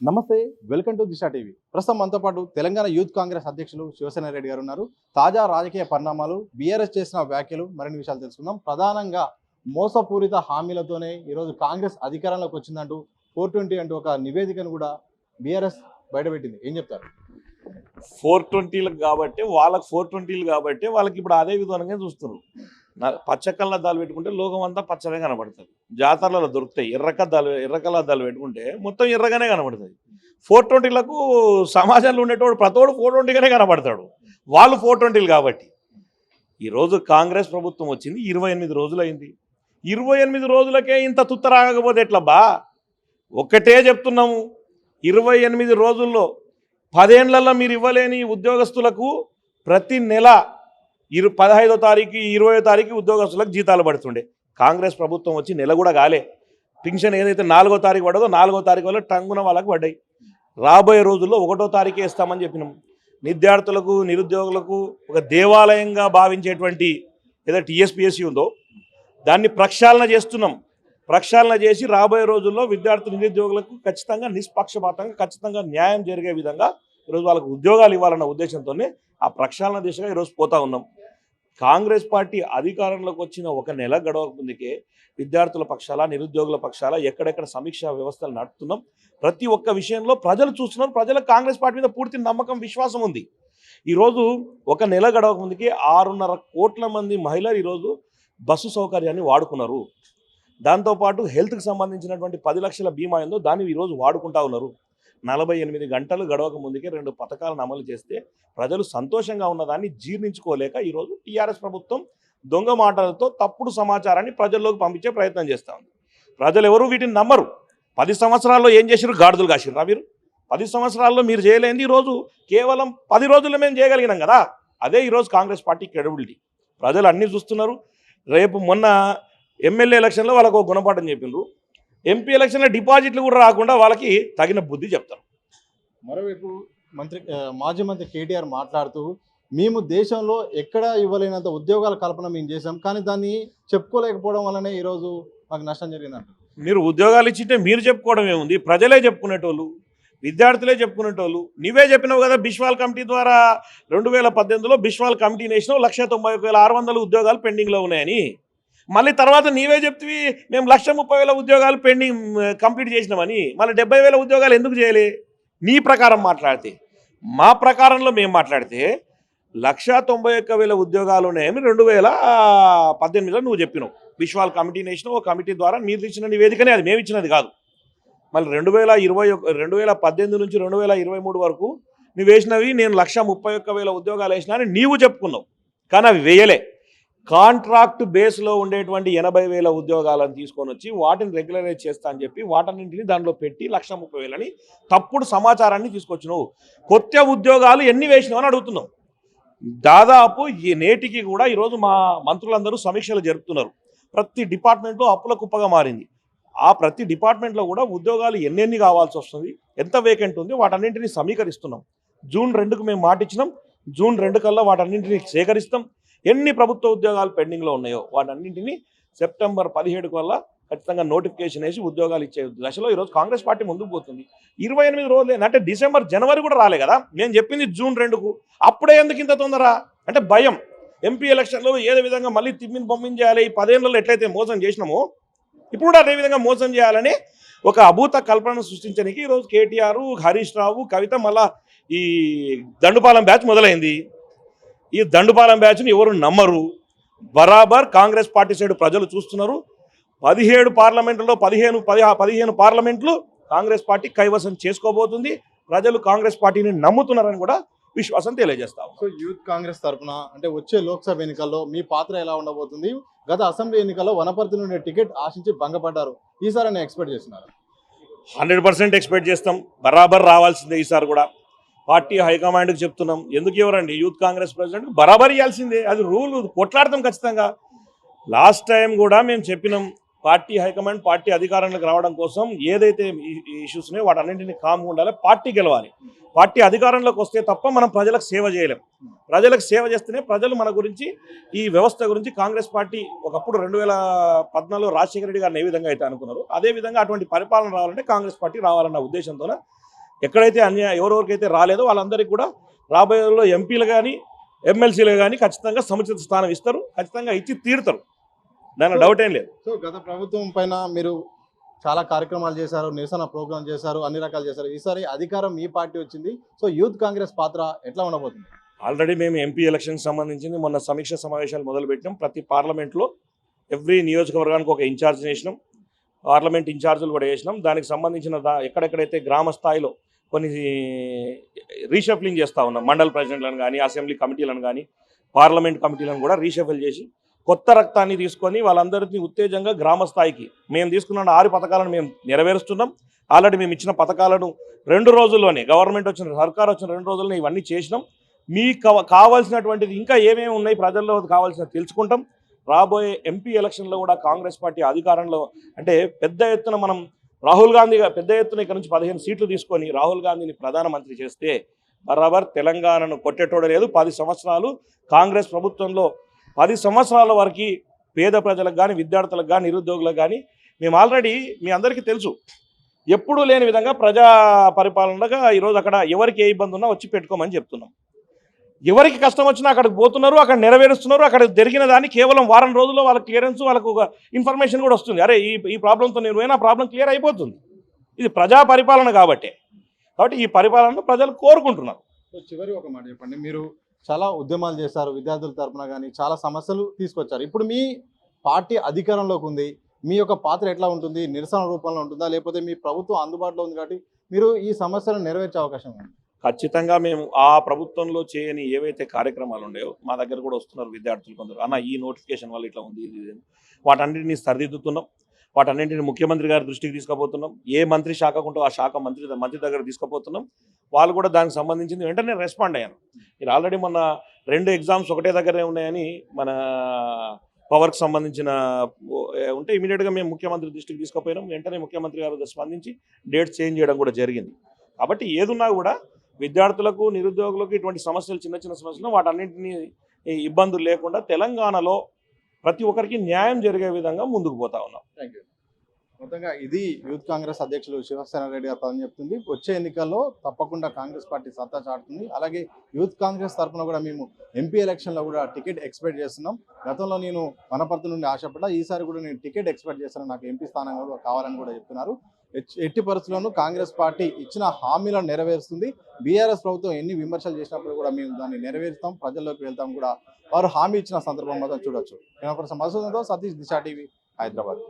నమస్తే, welcome to Disha TV. ప్రస్తుతం మనతో పాటు తెలంగాణ యూత్ కాంగ్రెస్ అధ్యక్షులు శివసేన రెడ్డి గారు ఉన్నారు. తాజా రాజకీయ పరిణామాలు, బీఆర్ఎస్ చేసిన వ్యాఖ్యలు, మరిన్ని విషయాలు తెలుసుకుందాం. ప్రధానంగా మోసపూరిత హామీలతోనే ఈరోజు కాంగ్రెస్ అధికారంలోకి వచ్చిందంటూ 420 అంటూ ఒక నివేదికను కూడా బీఆర్ఎస్ బయటపెట్టింది. ఏం చెప్తారు? 420లకు కాబట్టి వాళ్ళకి ఇప్పుడు అదే విధానంగా చూస్తున్నారు. పచ్చ కళ్ళద్దాలు పెట్టుకుంటే లోకం అంతా పచ్చగా కనబడుతుంది. జాతరలలో దొరుకుతాయి. ఎర్ర కళ్ళద్దాలు పెట్టుకుంటే మొత్తం ఎర్రగానే కనబడుతుంది. 420లకు సమాజంలో ఉండేటోడు ప్రతోడు 420గానే కనబడతాడు. వాళ్ళు 420లు కాబట్టి ఈరోజు కాంగ్రెస్ ప్రభుత్వం వచ్చింది 28 రోజులైంది. 28 రోజులకే ఇంత తుత్తరాగకపోతే ఎట్లబ్బా? ఒక్కటే చెప్తున్నాము, 28 రోజుల్లో 10 ఏళ్లలో మీరు ఇవ్వలేని ఉద్యోగస్తులకు ప్రతి నెల 15వ తారీఖు 20వ తారీఖు ఉద్యోగస్తులకు జీతాలు పడుతుండే. కాంగ్రెస్ ప్రభుత్వం వచ్చి నెల కూడా కాలే. పింఛన్ ఏదైతే 4వ తారీఖు పడదో 4వ తారీఖు వల్ల టంగున వాళ్ళకు పడ్డాయి. రాబోయే రోజుల్లో 1వ తారీఖే ఇస్తామని చెప్పినాం. విద్యార్థులకు నిరుద్యోగులకు ఒక దేవాలయంగా భావించేటువంటి ఏదో టీఎస్పీఎస్సీ ఉందో దాన్ని ప్రక్షాళన చేస్తున్నాం. ప్రక్షాళన చేసి రాబోయే రోజుల్లో విద్యార్థి నిరుద్యోగులకు ఖచ్చితంగా నిష్పక్షపాతంగా ఖచ్చితంగా న్యాయం జరిగే విధంగా ఈరోజు వాళ్ళకు ఉద్యోగాలు ఇవ్వాలన్న ఉద్దేశంతోనే ఆ ప్రక్షాళన దిశగా ఈరోజు పోతా ఉన్నాం. కాంగ్రెస్ పార్టీ అధికారంలోకి వచ్చిన ఒక నెల గడవక ముందుకే విద్యార్థుల పక్షాల నిరుద్యోగుల పక్షాల ఎక్కడెక్కడ సమీక్షా వ్యవస్థలు నడుపుతున్నాం. ప్రతి ఒక్క విషయంలో ప్రజలు చూస్తున్నారు. ప్రజలకు కాంగ్రెస్ పార్టీ మీద పూర్తి నమ్మకం విశ్వాసం ఉంది. ఈరోజు ఒక నెల గడవక ముందుకే 6.5 కోట్ల మంది మహిళలు ఈరోజు బస్సు సౌకర్యాన్ని వాడుకున్నారు. దాంతోపాటు హెల్త్కి సంబంధించినటువంటి 10 లక్షల బీమా ఏందో దాన్ని ఈరోజు వాడుకుంటా ఉన్నారు. 48 గంటలు గడవక ముందుకే 2 పథకాలను అమలు చేస్తే ప్రజలు సంతోషంగా ఉన్నదాన్ని జీర్ణించుకోలేక ఈరోజు టీఆర్ఎస్ ప్రభుత్వం దొంగ మాటలతో తప్పుడు సమాచారాన్ని ప్రజల్లోకి పంపించే ప్రయత్నం చేస్తూ ఉంది. ప్రజలు ఎవరు వీటిని నమ్మరు. 10 సంవత్సరాల్లో ఏం చేసిరు? గాడిదలు కాసిర్రా మీరు? 10 సంవత్సరాల్లో మీరు చేయలేంది ఈరోజు కేవలం 10 రోజుల్లో మేము చేయగలిగినాం కదా. అదే ఈరోజు కాంగ్రెస్ పార్టీ క్రెడిబిలిటీ. ప్రజలు అన్నీ చూస్తున్నారు. రేపు మొన్న ఎమ్మెల్యే ఎలక్షన్లో వాళ్ళకు ఒక గుణపాఠం చెప్పిండ్రు. ఎంపీ ఎలక్షన్లో డిపాజిట్లు కూడా రాకుండా వాళ్ళకి తగిన బుద్ధి చెప్తారు. మరోవైపు మాజీ మంత్రి కేటీఆర్ మాట్లాడుతూ, మేము దేశంలో ఎక్కడ ఇవ్వలేనంత ఉద్యోగాల కల్పన మేము చేసాం, కానీ దాన్ని చెప్పుకోలేకపోవడం వల్లనే ఈరోజు మాకు నష్టం జరిగిందంట. మీరు ఉద్యోగాలు ఇచ్చింటే మీరు చెప్పుకోవడం ఏముంది? ప్రజలే చెప్పుకునేటోళ్ళు, విద్యార్థులే చెప్పుకునేటోళ్ళు. నువ్వే చెప్పినావు కదా, బిశ్వాల్ కమిటీ ద్వారా 2018లో బిశ్వాల్ కమిటీ నేసినావు 1,91,600 ఉద్యోగాలు పెండింగ్లో ఉన్నాయని. మళ్ళీ తర్వాత నీవే చెప్తివి మేము 1,30,000 ఉద్యోగాలు కంప్లీట్ చేసినామని. మళ్ళీ 70,000 ఉద్యోగాలు ఎందుకు చేయలే? నీ ప్రకారం మాట్లాడితే, మా ప్రకారంలో మేము మాట్లాడితే 1,91,000 ఉద్యోగాలు ఉన్నాయని 2018లో నువ్వు చెప్పినావు. విశ్వాల్ కమిటీ నేసినావు. కమిటీ ద్వారా మీరు ఇచ్చిన నివేదికనే, అది మేము ఇచ్చినది కాదు. మళ్ళీ 2018 నుంచి 2023 వరకు నువ్వు వేసినవి నేను 1,31,000 ఉద్యోగాలు వేసినా అని నీవు చెప్పుకున్నావు. కానీ అవి వేయలే. కాంట్రాక్ట్ బేస్లో ఉండేటువంటి 80,000 ఉద్యోగాలను తీసుకొని వచ్చి వాటిని రెగ్యులరైజ్ చేస్తా అని చెప్పి వాటన్నింటినీ దాంట్లో పెట్టి 1,30,000 తప్పుడు సమాచారాన్ని తీసుకొచ్చినావు. కొత్త ఉద్యోగాలు ఎన్ని వేసినావు అని అడుగుతున్నావు. దాదాపు ఈ నేటికి కూడా ఈరోజు మా మంత్రులందరూ సమీక్షలు జరుపుతున్నారు. ప్రతి డిపార్ట్మెంట్లో అప్పుల కుప్పగా మారింది. ఆ ప్రతి డిపార్ట్మెంట్లో కూడా ఉద్యోగాలు ఎన్నెన్ని కావాల్సి వస్తుంది, ఎంత వేకెంట్ ఉంది, వాటన్నింటినీ సమీకరిస్తున్నాం. జూన్ 2కు మేము మాట ఇచ్చినాం. జూన్ 2 కల్లా వాటన్నింటినీ సేకరిస్తాం. ఎన్ని ప్రభుత్వ ఉద్యోగాలు పెండింగ్లో ఉన్నాయో వాటన్నింటినీ సెప్టెంబర్ 17 వల్ల ఖచ్చితంగా నోటిఫికేషన్ వేసి ఉద్యోగాలు ఇచ్చే దశలో ఈరోజు కాంగ్రెస్ పార్టీ ముందుకు పోతుంది. 28 రోజులు అంటే డిసెంబర్ జనవరి కూడా రాలే కదా. నేను చెప్పింది జూన్ 2కు. అప్పుడే ఎందుకు ఇంత తొందర అంటే భయం. ఎంపీ ఎలక్షన్లో ఏదే విధంగా మళ్ళీ పంపించేయాలి, ఈ 10 ఏళ్లలో ఎట్లయితే మోసం చేసినామో ఇప్పుడు కూడా అదేవిధంగా మోసం చేయాలని ఒక అభూత కల్పనను సృష్టించడానికి ఈరోజు కేటీఆర్, హరీష్ రావు, కవిత మళ్ళా ఈ దండుపాలెం బ్యాచ్ మొదలైంది. ఈ దండుపాలెం బ్యాచ్ని ఎవరు నమ్మరు. బరాబర్ కాంగ్రెస్ పార్టీ సైడ్ ప్రజలు చూస్తున్నారు. 17 పార్లమెంట్లో 15 పార్లమెంట్లు కాంగ్రెస్ పార్టీ కైవసం చేసుకోబోతుంది. ప్రజలు కాంగ్రెస్ పార్టీని నమ్ముతున్నారని కూడా విశ్వాసం తెలియజేస్తాం. సో యూత్ కాంగ్రెస్ తరఫున అంటే వచ్చే లోక్సభ ఎన్నికల్లో మీ పాత్ర ఎలా ఉండబోతుంది? గత అసెంబ్లీ ఎన్నికల్లో వనపర్తి నుండి టికెట్ ఆశించి భంగపడ్డారు. ఈసారి నేను ఎక్స్పెక్ట్ చేస్తున్నారు. 100% ఎక్స్పెక్ట్ చేస్తాం. బరాబర్ రావాల్సిందే. ఈసారి కూడా పార్టీ హైకమాండ్కి చెప్తున్నాం. ఎందుకు ఎవరండి యూత్ కాంగ్రెస్ ప్రెసిడెంట్ బరాబర్ ఇవ్వాల్సిందే. అది రూల్. కొట్లాడతాం ఖచ్చితంగా. లాస్ట్ టైం కూడా మేము చెప్పినాం, పార్టీ హైకమాండ్ పార్టీ అధికారంలోకి రావడం కోసం ఏదైతే ఇష్యూస్ ఉన్నాయో వాటన్నింటినీ కామ్గా ఉండాలి. పార్టీ గెలవాలి. పార్టీ అధికారంలోకి వస్తే తప్ప మనం ప్రజలకు సేవ చేయలేం. ప్రజలకు సేవ చేస్తేనే ప్రజలు మన గురించి, ఈ వ్యవస్థ గురించి కాంగ్రెస్ పార్టీ ఒకప్పుడు 2014లో రాజశేఖర రెడ్డి గారిని ఏ విధంగా అయితే అనుకున్నారు అదేవిధంగా అటువంటి పరిపాలన రావాలంటే కాంగ్రెస్ పార్టీ రావాలన్న ఉద్దేశంతోనే ఎక్కడైతే ఎవరెవరికైతే రాలేదో వాళ్ళందరికీ కూడా రాబోయే రోజుల్లో ఎంపీలు కానీ ఎమ్మెల్సీలు కానీ ఖచ్చితంగా సముచిత స్థానం ఇస్తారు, ఖచ్చితంగా ఇచ్చి తీరుతారు, దాని డౌట్ ఏం లేదు. సో గత ప్రభుత్వం పైన మీరు చాలా కార్యక్రమాలు చేశారు, నిరసన ప్రోగ్రాం చేశారు, అన్ని రకాలు చేశారు. ఈసారి అధికారం మీ పార్టీ వచ్చింది. సో యూత్ కాంగ్రెస్ పాత్ర ఎట్లా ఉండబోతుంది? ఆల్రెడీ మేము ఎంపీ ఎలక్షన్కి సంబంధించింది మొన్న సమీక్ష సమావేశాలు మొదలుపెట్టినాం. ప్రతి పార్లమెంట్లో ఎవ్రీ నియోజకవర్గానికి ఒక ఇన్ఛార్జ్ చేసినాం, పార్లమెంట్ ఇన్ఛార్జీలు కూడా చేసినాం. దానికి సంబంధించిన ఎక్కడెక్కడైతే గ్రామ స్థాయిలో కొన్ని రీషఫ్లింగ్ చేస్తూ ఉన్నాం, మండల ప్రెసిడెంట్లను కానీ అసెంబ్లీ కమిటీలను కానీ పార్లమెంట్ కమిటీలను కూడా రీషఫిల్ చేసి కొత్త రక్తాన్ని తీసుకొని వాళ్ళందరినీ ఉత్తేజంగా గ్రామ స్థాయికి మేము తీసుకున్న 6 పథకాలను మేము నెరవేరుస్తున్నాం. ఆల్రెడీ మేము ఇచ్చిన పథకాలను 2 రోజుల్లోనే గవర్నమెంట్ వచ్చిన సర్కార్ వచ్చిన 2 రోజుల్లోనే ఇవన్నీ చేసినాం. మీకు కావాల్సినటువంటిది ఇంకా ఏమేమి ఉన్నాయి ప్రజల్లో కావాల్సినవి తెలుసుకుంటాం. రాబోయే ఎంపీ ఎలక్షన్లో కూడా కాంగ్రెస్ పార్టీ అధికారంలో అంటే పెద్ద ఎత్తున మనం రాహుల్ గాంధీ పెద్ద ఎత్తున ఇక్కడ నుంచి 15 సీట్లు తీసుకొని రాహుల్ గాంధీని ప్రధానమంత్రి చేస్తే బరాబర్ తెలంగాణను కొట్టేటోడు లేదు. 10 సంవత్సరాలు కాంగ్రెస్ ప్రభుత్వంలో 10 సంవత్సరాల వరకు పేద ప్రజలకు కానీ విద్యార్థులకు కానీ నిరుద్యోగులకు కానీ మేము ఆల్రెడీ మీ అందరికీ తెలుసు ఎప్పుడూ లేని విధంగా ప్రజా పరిపాలనగా ఈరోజు అక్కడ ఎవరికి ఏ ఇబ్బంది ఉన్నా వచ్చి పెట్టుకోమని చెప్తున్నాం. ఎవరికి కష్టం వచ్చినా అక్కడికి పోతున్నారు, అక్కడ నెరవేరుస్తున్నారు. అక్కడ జరిగిన దాన్ని కేవలం వారం రోజుల్లో వాళ్ళ క్లియరెన్స్, వాళ్ళకు ఒక ఇన్ఫర్మేషన్ కూడా వస్తుంది. అరే ఈ ప్రాబ్లంతో నేను పోయినా ప్రాబ్లం క్లియర్ అయిపోతుంది. ఇది ప్రజా పరిపాలన కాబట్టి ఈ పరిపాలనను ప్రజలు కోరుకుంటున్నారు. సో చివరి ఒక మాట చెప్పండి, మీరు చాలా ఉద్యమాలు చేశారు, విద్యార్థుల తరపున కానీ చాలా సమస్యలు తీసుకొచ్చారు. ఇప్పుడు మీ పార్టీ అధికారంలోకి ఉంది, మీ యొక్క పాత్ర ఎట్లా ఉంటుంది? నిరసన రూపంలో ఉంటుందా, లేకపోతే మీ ప్రభుత్వం అందుబాటులో ఉంది కాబట్టి మీరు ఈ సమస్యలను నెరవేర్చే అవకాశం ఉంది? ఖచ్చితంగా మేము ఆ ప్రభుత్వంలో చేయని ఏవైతే కార్యక్రమాలు ఉన్నాయో మా దగ్గర కూడా వస్తున్నారు విద్యార్థులు కొందరు, అన్న ఈ నోటిఫికేషన్ వల్ల ఇట్లా ఉంది ఇది వాటన్నింటినీ సరిదిద్దుతున్నాం. వాటన్నింటిని ముఖ్యమంత్రి గారి దృష్టికి తీసుకుపోతున్నాం. ఏ మంత్రి శాఖకుంటో ఆ శాఖ మంత్రి దగ్గర తీసుకుపోతున్నాం. వాళ్ళు కూడా దానికి సంబంధించింది వెంటనే రెస్పాండ్ అయ్యారు. మీరు ఆల్రెడీ మొన్న 2 ఎగ్జామ్స్ ఒకటే దగ్గరే ఉన్నాయని మన పవర్కి సంబంధించిన ఉంటే ఇమీడియట్గా మేము ముఖ్యమంత్రి దృష్టికి తీసుకుపోయినాం. వెంటనే ముఖ్యమంత్రి గారు స్పందించి డేట్స్ చేంజ్ చేయడం కూడా జరిగింది. కాబట్టి ఏదున్నా కూడా విద్యార్థులకు నిరుద్యోగులకు ఇటువంటి సమస్యలు చిన్న చిన్న సమస్యలు వాటన్నింటినీ ఇబ్బందులు లేకుండా తెలంగాణలో ప్రతి ఒక్కరికి న్యాయం జరిగే విధంగా ముందుకు పోతా ఉన్నాం. Thank you. మొత్తంగా ఇది యూత్ కాంగ్రెస్ అధ్యక్షులు శివసేన రెడ్డి గారు పని చెప్తుంది. వచ్చే ఎన్నికల్లో తప్పకుండా కాంగ్రెస్ పార్టీ సత్తా చాటుతుంది. అలాగే యూత్ కాంగ్రెస్ తరఫున కూడా మేము ఎంపీ ఎలక్షన్లో కూడా టికెట్ ఎక్స్పెక్ట్ చేస్తున్నాం. గతంలో నేను వనపర్తి నుండి ఆశపడ్డా, ఈసారి కూడా నేను టికెట్ ఎక్స్పెక్ట్ చేస్తాను, నాకు ఎంపీ స్థానం కూడా కావాలని కూడా చెప్తున్నారు. ఎట్టి పరిస్థితుల్లోనూ కాంగ్రెస్ పార్టీ ఇచ్చిన హామీలను నెరవేరుస్తుంది. బీఆర్ఎస్ ప్రభుత్వం ఎన్ని విమర్శలు చేసినప్పుడు కూడా మేము దాన్ని నెరవేరుస్తాం, ప్రజల్లోకి వెళ్తాం కూడా వారు హామీ ఇచ్చిన సందర్భం మాత్రం చూడొచ్చు. సతీష్, దిశ టీవీ, హైదరాబాద్.